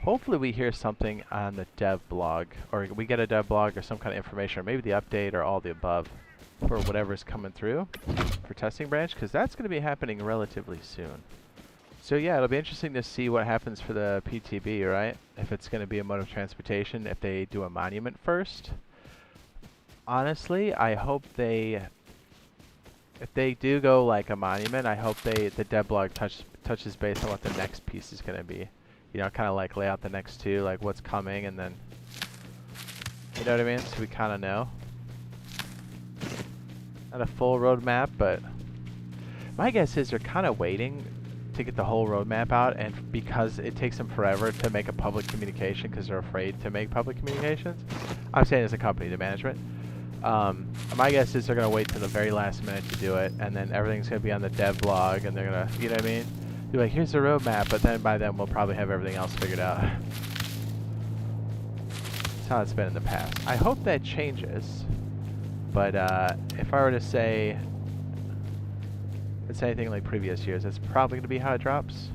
Hopefully we hear something on the dev blog, or we get a dev blog or some kind of information, or maybe the update or all the above for whatever's coming through for testing branch, because that's going to be happening relatively soon. So yeah, it'll be interesting to see what happens for the PTB, right? If it's going to be a mode of transportation, if they do a monument first. Honestly, I hope if they do go like a monument, I hope the dev blog touches base on what the next piece is going to be. You know, kind of like lay out the next two, like what's coming, and then, you know what I mean? So we kind of know. Not a full roadmap, but my guess is they're kind of waiting to get the whole roadmap out, and because it takes them forever to make a public communication because they're afraid to make public communications. I'm saying as a company, the management. My guess is they're going to wait till the very last minute to do it, and then everything's going to be on the dev blog, and they're going to, you know what I mean? Be like, here's the roadmap, but then by then we'll probably have everything else figured out. That's how it's been in the past. I hope that changes, but if I were to say it's anything like previous years, that's probably going to be how it drops.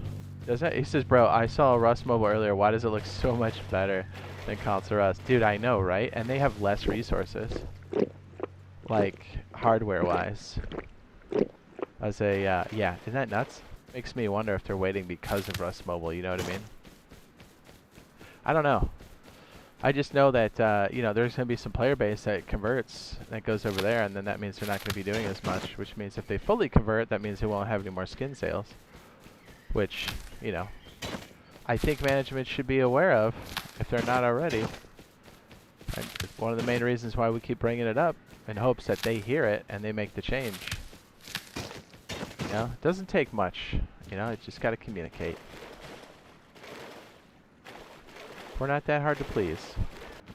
Does that? He says, bro, I saw Rust Mobile earlier. Why does it look so much better than console Rust? Dude, I know, right? And they have less resources, like hardware-wise. Yeah, isn't that nuts? Makes me wonder if they're waiting because of Rust Mobile, you know what I mean? I don't know. I just know that, you know, there's going to be some player base that converts, that goes over there, and then that means they're not going to be doing as much, which means if they fully convert, that means they won't have any more skin sales. Which, you know, I think management should be aware of, if they're not already. And it's one of the main reasons why we keep bringing it up, in hopes that they hear it and they make the change. You know, it doesn't take much. You know, it's just got to communicate. We're not that hard to please.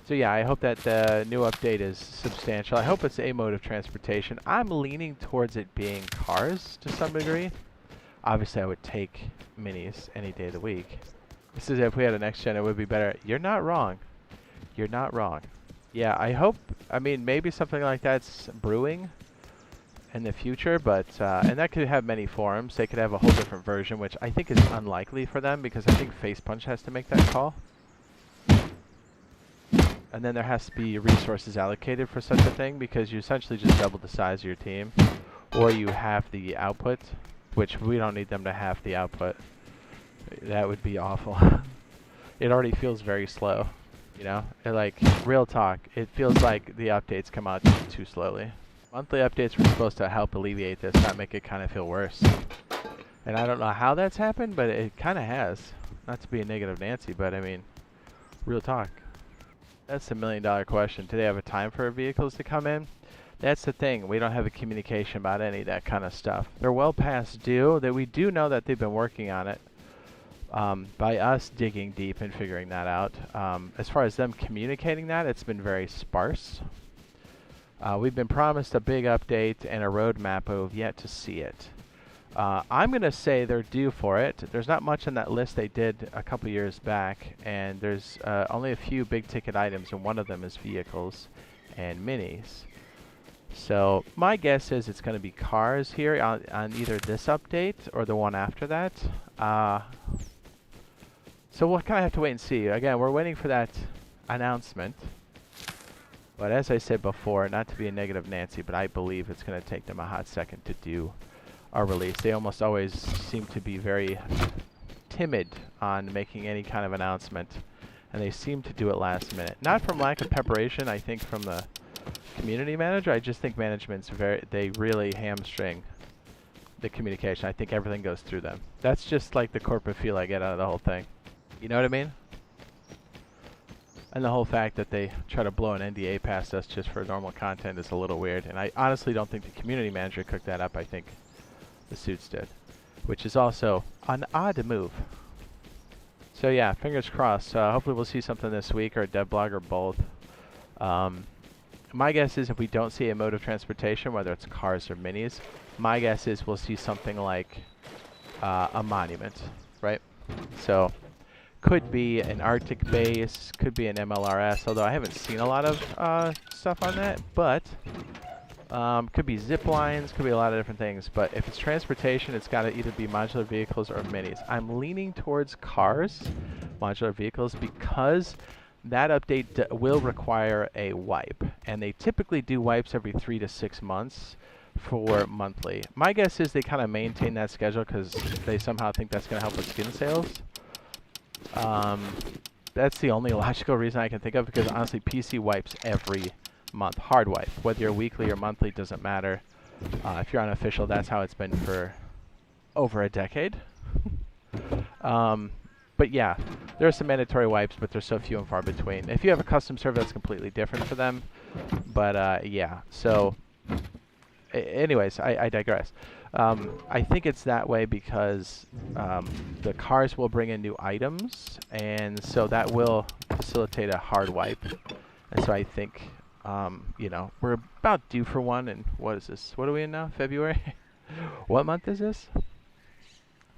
So yeah, I hope that the new update is substantial. I hope it's a mode of transportation. I'm leaning towards it being cars to some degree. Obviously, I would take minis any day of the week. This is if we had a next gen, it would be better. You're not wrong. You're not wrong. Yeah, I hope. I mean, maybe something like that's brewing in the future, but and that could have many forms. They could have a whole different version, which I think is unlikely for them because I think Face Punch has to make that call. And then there has to be resources allocated for such a thing because you essentially just double the size of your team, or you have the output, which we don't need them to have the output. That would be awful. It already feels very slow, you know? Like, real talk, it feels like the updates come out too slowly. Monthly updates were supposed to help alleviate this, not make it kind of feel worse. And I don't know how that's happened, but it kind of has. Not to be a negative Nancy, but I mean, real talk. That's the million-dollar question. Do they have a time for vehicles to come in? That's the thing. We don't have a communication about any of that kind of stuff. They're well past due. That we do know that they've been working on it. By us digging deep and figuring that out. As far as them communicating that, it's been very sparse. We've been promised a big update and a roadmap, but we've yet to see it. I'm going to say they're due for it. There's not much on that list they did a couple years back, and there's only a few big ticket items, and one of them is vehicles and minis. So my guess is it's going to be cars here on either this update or the one after that. So we'll kind of have to wait and see. Again, we're waiting for that announcement. But as I said before, not to be a negative Nancy, but I believe it's going to take them a hot second to do our release. They almost always seem to be very timid on making any kind of announcement, and they seem to do it last minute. Not from lack of preparation, I think from the community manager. I just think management's they really hamstring the communication. I think everything goes through them. That's just like the corporate feel I get out of the whole thing. You know what I mean? And the whole fact that they try to blow an NDA past us just for normal content is a little weird. And I honestly don't think the community manager cooked that up. I think the suits did, which is also an odd move. So yeah, fingers crossed. Hopefully we'll see something this week, or a dev blog, or both. My guess is if we don't see a mode of transportation, whether it's cars or minis, my guess is we'll see something like a monument, right? So could be an Arctic base, could be an MLRS, although I haven't seen a lot of stuff on that, but could be zip lines, could be a lot of different things. But if it's transportation, it's got to either be modular vehicles or minis. I'm leaning towards cars, modular vehicles, because that update will require a wipe, and they typically do wipes every 3 to 6 months for monthly. My guess is they kind of maintain that schedule because they somehow think that's going to help with skin sales. That's the only logical reason I can think of, because honestly, PC wipes every month. Hard wipe. Whether you're weekly or monthly doesn't matter. If you're unofficial, that's how it's been for over a decade. But yeah, there are some mandatory wipes, but they're so few and far between. If you have a custom server, that's completely different for them. But yeah, so anyways, I digress. I think it's that way because the cars will bring in new items, and so that will facilitate a hard wipe. And so I think, you know, we're about due for one. And what is this? What are we in now? February? What month is this?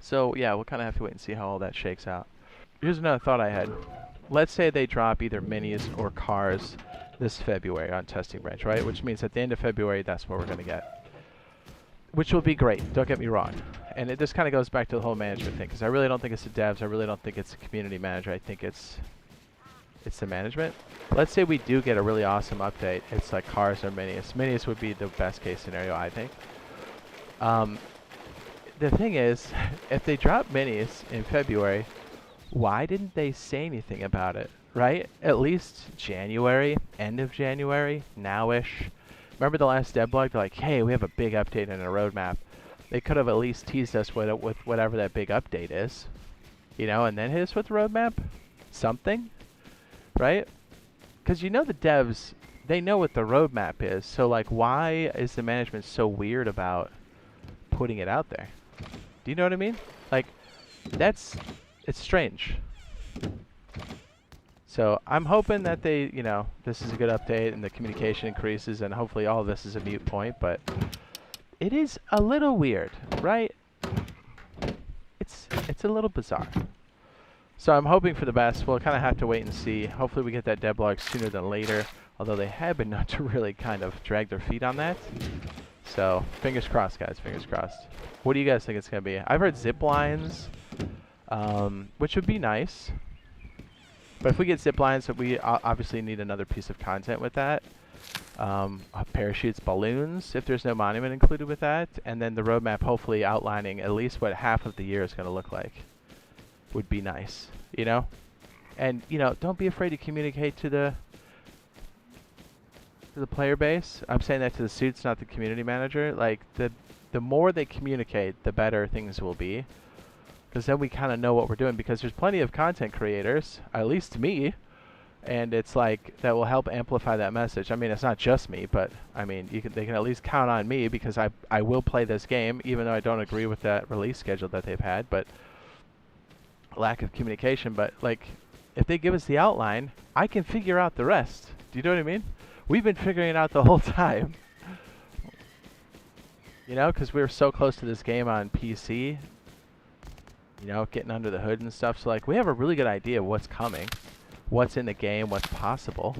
So yeah, we'll kind of have to wait and see how all that shakes out. Here's another thought I had. Let's say they drop either minis or cars this February on Testing Branch, right? Which means at the end of February, that's what we're going to get. Which will be great, don't get me wrong. And this kind of goes back to the whole management thing, because I really don't think it's the devs, I really don't think it's the community manager, I think it's the management. Let's say we do get a really awesome update. It's like cars or minis. Minis would be the best case scenario, I think. The thing is, if they drop minis in February, why didn't they say anything about it, right? At least January, end of January, now-ish. Remember the last devlog? They're like, hey, we have a big update and a roadmap. They could have at least teased us with whatever that big update is, you know, and then hit us with the roadmap? Something, right? Because you know the devs, they know what the roadmap is. So, like, why is the management so weird about putting it out there? Do you know what I mean? Like, it's strange. So I'm hoping that they, you know, this is a good update and the communication increases, and hopefully all of this is a mute point, but it is a little weird, right? It's a little bizarre. So I'm hoping for the best. We'll kind of have to wait and see. Hopefully we get that devlog sooner than later, although they have been known to really kind of drag their feet on that. So fingers crossed, guys, fingers crossed. What do you guys think it's going to be? I've heard zip lines, which would be nice. But if we get zip lines, we obviously need another piece of content with that. Parachutes, balloons, if there's no monument included with that. And then the roadmap hopefully outlining at least what half of the year is going to look like. Would be nice, you know? And, you know, don't be afraid to communicate to the player base. I'm saying that to the suits, not the community manager. Like, the more they communicate, the better things will be. Because then we kind of know what we're doing, because there's plenty of content creators, at least me, and it's like that will help amplify that message. I mean, it's not just me, but I mean, they can at least count on me, because I will play this game, even though I don't agree with that release schedule that they've had, but lack of communication. But like, if they give us the outline, I can figure out the rest. Do you know what I mean? We've been figuring it out the whole time. You know, because we were so close to this game on PC. You know, getting under the hood and stuff. So, like, we have a really good idea of what's coming, what's in the game, what's possible.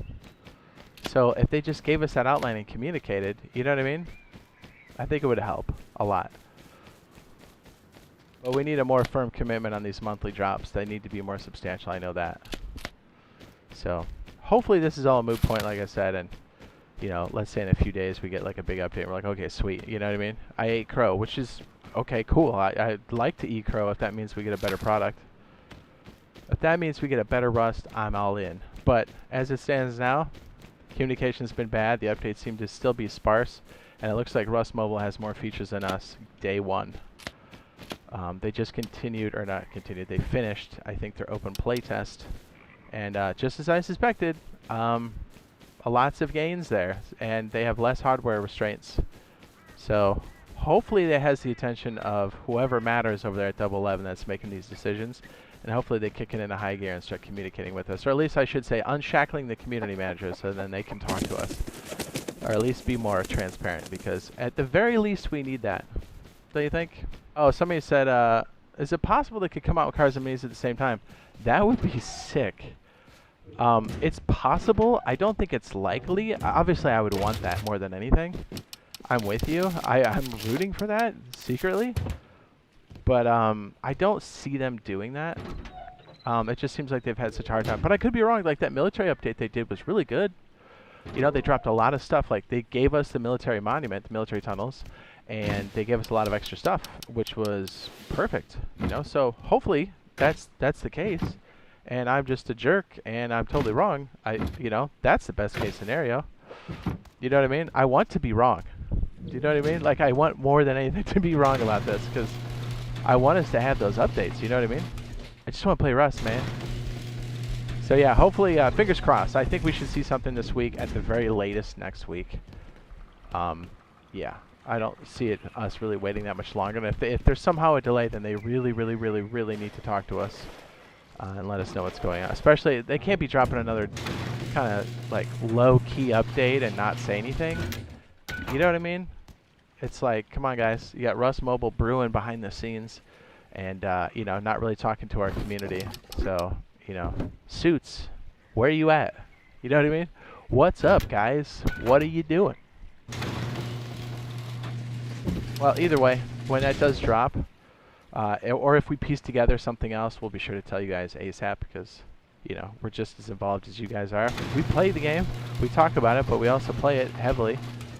So, if they just gave us that outline and communicated, you know what I mean? I think it would help a lot. But we need a more firm commitment on these monthly drops. They need to be more substantial. I know that. So, hopefully this is all a moot point, like I said, and, you know, let's say in a few days we get, like, a big update. And we're like, okay, sweet. You know what I mean? I ate crow, which is... okay, cool. I'd like to eat crow if that means we get a better product. If that means we get a better Rust, I'm all in. But as it stands now, communication's been bad. The updates seem to still be sparse. And it looks like Rust Mobile has more features than us day one. They just continued, or not continued, they finished, I think, their open playtest. And just as I suspected, lots of gains there. And they have less hardware restraints. So... hopefully that has the attention of whoever matters over there at Double 11 that's making these decisions, and hopefully they kick it into high gear and start communicating with us, or at least I should say unshackling the community managers so then they can talk to us, or at least be more transparent, because at the very least we need that. Don't you think? Oh, somebody said, is it possible they could come out with cars and minis at the same time? That would be sick. It's possible. I don't think it's likely. Obviously I would want that more than anything. I'm with you. I'm rooting for that secretly, but I don't see them doing that. It just seems like they've had such a hard time. But I could be wrong. Like, that military update they did was really good. You know, they dropped a lot of stuff. Like, they gave us the military monument, the military tunnels, and they gave us a lot of extra stuff, which was perfect. You know, so hopefully that's the case. And I'm just a jerk, and I'm totally wrong. You know, that's the best case scenario. You know what I mean? I want to be wrong. Do you know what I mean? Like, I want more than anything to be wrong about this, because I want us to have those updates. You know what I mean? I just want to play Rust, man. So yeah, hopefully, fingers crossed. I think we should see something this week, at the very latest next week. Yeah, I don't see us really waiting that much longer. And if there's somehow a delay, then they really need to talk to us and let us know what's going on. Especially, they can't be dropping another kind of like low-key update and not say anything. You know what I mean? It's like, come on, guys. You got Rust Mobile brewing behind the scenes, and you know, not really talking to our community. So, you know, Suits, where are you at? You know what I mean? What's up, guys? What are you doing? Well, either way, when that does drop, or if we piece together something else, we'll be sure to tell you guys ASAP, because, you know, we're just as involved as you guys are. We play the game, we talk about it, but we also play it heavily.